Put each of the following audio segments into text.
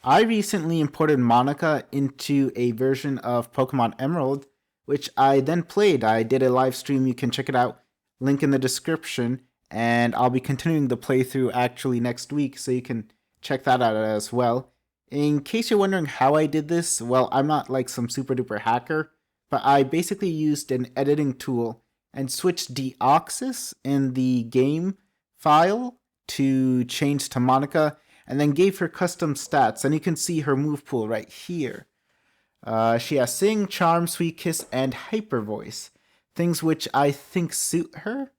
I recently imported Monika into a version of Pokemon Emerald, which I then played. I did a live stream, you can check it out, link in the description, and I'll be continuing the playthrough actually next week, so you can check that out as well. In case you're wondering how I did this, well, I'm not like some super duper hacker, but I basically used an editing tool and switched Deoxys in the game file to change to Monika, and then gave her custom stats, and you can see her move pool right here. She has Sing, Charm, Sweet Kiss, and Hyper Voice, things which I think suit her,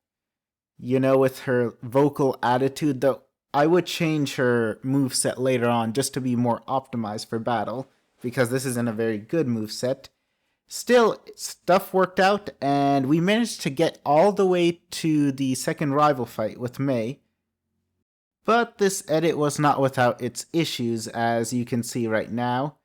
you know, with her vocal attitude, though I would change her moveset later on just to be more optimized for battle, because this isn't a very good moveset. Still, stuff worked out, and we managed to get all the way to the second rival fight with May. But this edit was not without its issues, as you can see right now.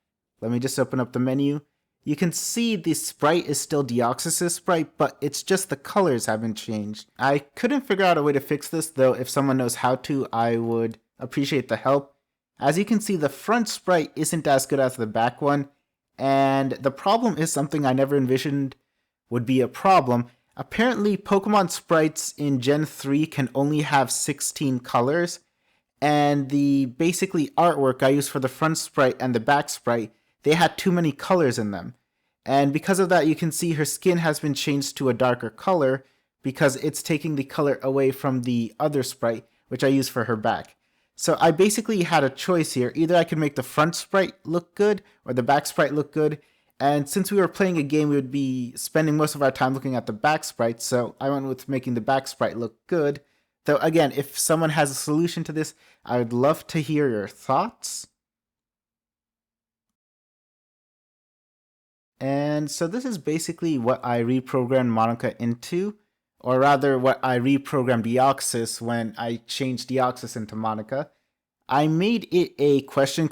Let me just open up the menu. You can see the sprite is still Deoxys' sprite, but it's just the colors haven't changed. I couldn't figure out a way to fix this, though if someone knows how to, I would appreciate the help. As you can see, the front sprite isn't as good as the back one, and the problem is something I never envisioned would be a problem. Apparently, Pokemon sprites in Gen 3 can only have 16 colors, and the basically artwork I used for the front sprite and the back sprite, they had too many colors in them. And because of that, you can see her skin has been changed to a darker color because it's taking the color away from the other sprite, which I used for her back. So I basically had a choice here. Either I could make the front sprite look good or the back sprite look good. And since we were playing a game, we would be spending most of our time looking at the back sprite. So I went with making the back sprite look good. Though again, if someone has a solution to this, I would love to hear your thoughts. And so this is basically what I reprogrammed Monika into, or rather what I reprogrammed Deoxys when I changed Deoxys into Monika. I made it a question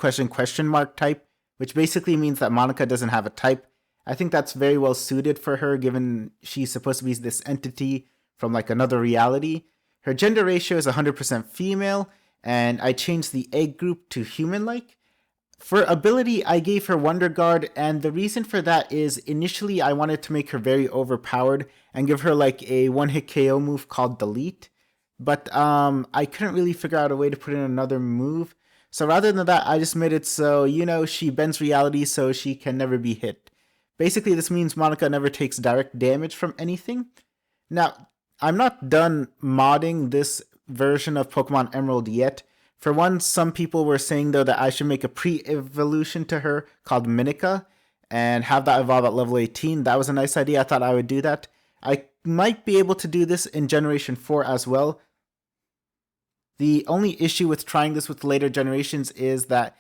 mark type, which basically means that Monika doesn't have a type. I think that's very well suited for her, given she's supposed to be this entity from like another reality. Her gender ratio is 100% female, and I changed the egg group to human-like. For ability, I gave her Wonder Guard, and the reason for that is initially I wanted to make her very overpowered and give her like a one-hit KO move called Delete. But I couldn't really figure out a way to put in another move. So rather than that, I just made it so, you know, she bends reality so she can never be hit. Basically, this means Monika never takes direct damage from anything. Now, I'm not done modding this version of Pokemon Emerald yet. For one, some people were saying though that I should make a pre-evolution to her called Monika and have that evolve at level 18. That was a nice idea. I thought I would do that. I might be able to do this in Generation 4 as well. The only issue with trying this with later generations is that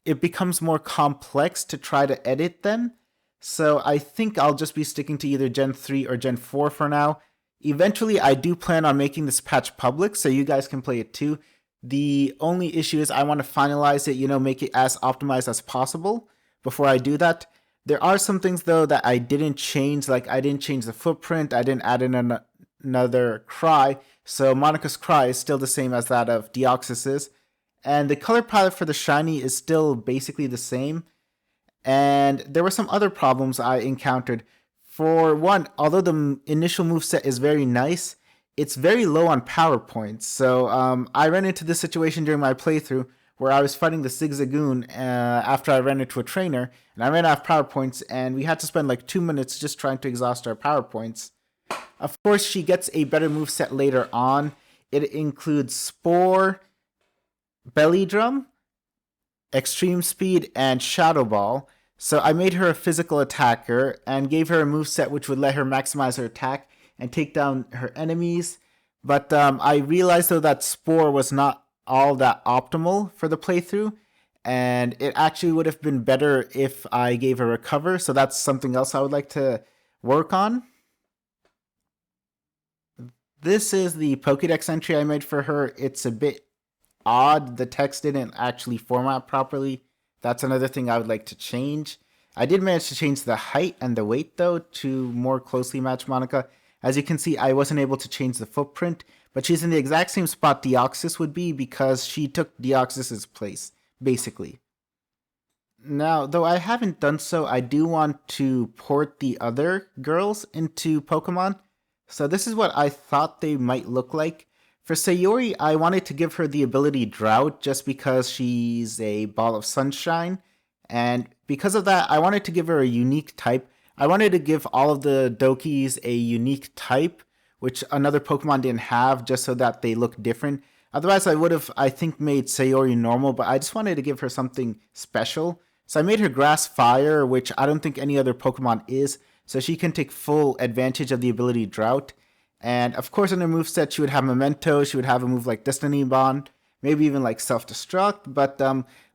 it becomes more complex to try to edit them. So I think I'll just be sticking to either Gen 3 or Gen 4 for now. Eventually, I do plan on making this patch public so you guys can play it too. The only issue is I want to finalize it, you know, make it as optimized as possible before I do that. There are some things though that I didn't change, like I didn't change the footprint, I didn't add in another cry, so Monika's cry is still the same as that of Deoxys's. And the color palette for the shiny is still basically the same. And there were some other problems I encountered. For one, although the initial moveset is very nice, it's very low on power points. So I ran into this situation during my playthrough where I was fighting the Zigzagoon after I ran into a trainer, and I ran out of power points, and we had to spend like 2 minutes just trying to exhaust our power points. Of course, she gets a better moveset later on. It includes Spore, Belly Drum, Extreme Speed, and Shadow Ball. So I made her a physical attacker and gave her a moveset which would let her maximize her attack and take down her enemies. But I realized though that Spore was not all that optimal for the playthrough, and it actually would have been better if I gave her Recover, so that's something else I would like to work on. This is the Pokédex entry I made for her. It's a bit odd. The text didn't actually format properly. That's another thing I would like to change. I did manage to change the height and the weight though to more closely match Monika. As you can see, I wasn't able to change the footprint, but she's in the exact same spot Deoxys would be because she took Deoxys' place, basically. Now, though I haven't done so, I do want to port the other girls into Pokemon. So this is what I thought they might look like. For Sayori, I wanted to give her the ability Drought just because she's a ball of sunshine. And because of that, I wanted to give her a unique type. I wanted to give all of the Dokis a unique type, which another Pokemon didn't have, just so that they look different. Otherwise, I would have, I think, made Sayori normal, but I just wanted to give her something special. So I made her Grass Fire, which I don't think any other Pokemon is, so she can take full advantage of the ability Drought. And of course, in her moveset, she would have Memento, she would have a move like Destiny Bond, maybe even like Self-Destruct, but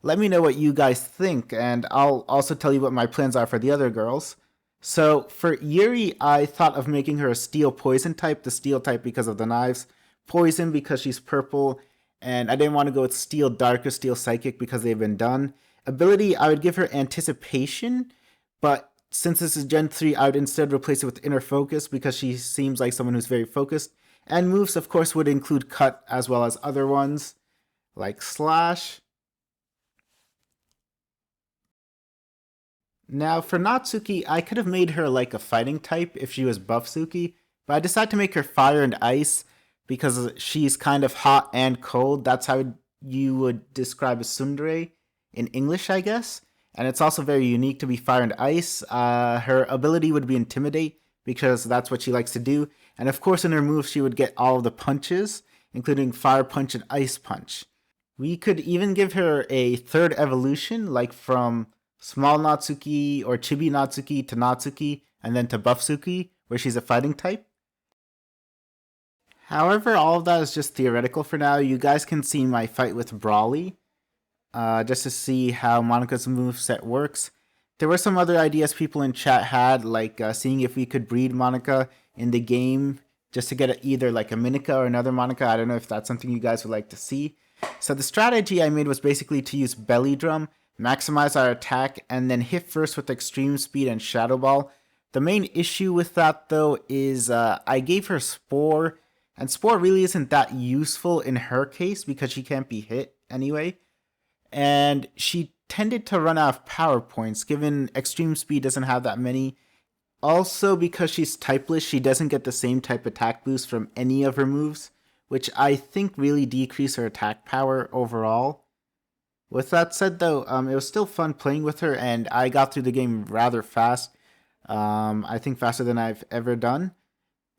let me know what you guys think, and I'll also tell you what my plans are for the other girls. So for Yuri, I thought of making her a Steel Poison type, the Steel type because of the knives, Poison because she's purple, and I didn't want to go with Steel Dark or Steel Psychic because they've been done. Ability, I would give her Anticipation, but since this is Gen 3, I would instead replace it with Inner Focus because she seems like someone who's very focused. And moves, of course, would include Cut as well as other ones like Slash. Now, for Natsuki, I could have made her like a fighting type if she was Buff Suki, but I decided to make her Fire and Ice because she's kind of hot and cold. That's how you would describe a tsundere in English, I guess. And it's also very unique to be Fire and Ice. Her ability would be Intimidate because that's what she likes to do. And of course, in her moves, she would get all of the punches, including Fire Punch and Ice Punch. We could even give her a third evolution, like from Small Natsuki or Chibi Natsuki to Natsuki, and then to Buff Suki, where she's a fighting type. However, all of that is just theoretical for now. You guys can see my fight with Brawly, just to see how Monika's moveset works. There were some other ideas people in chat had, like seeing if we could breed Monika in the game just to get either like a Monika or another Monika. I don't know if that's something you guys would like to see. So the strategy I made was basically to use Belly Drum, maximize our attack, and then hit first with Extreme Speed and Shadow Ball. The main issue with that, though, is I gave her Spore, and Spore really isn't that useful in her case because she can't be hit anyway. And she tended to run out of power points, given Extreme Speed doesn't have that many. Also, because she's typeless, she doesn't get the same type attack boost from any of her moves, which I think really decrease her attack power overall. With that said, though, it was still fun playing with her, and I got through the game rather fast. I think faster than I've ever done.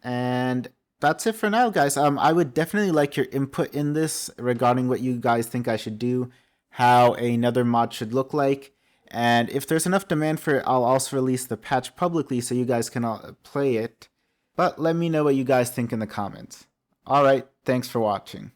And that's it for now, guys. I would definitely like your input in this regarding what you guys think I should do, how another mod should look like, and if there's enough demand for it, I'll also release the patch publicly so you guys can all play it. But let me know what you guys think in the comments. Alright, thanks for watching.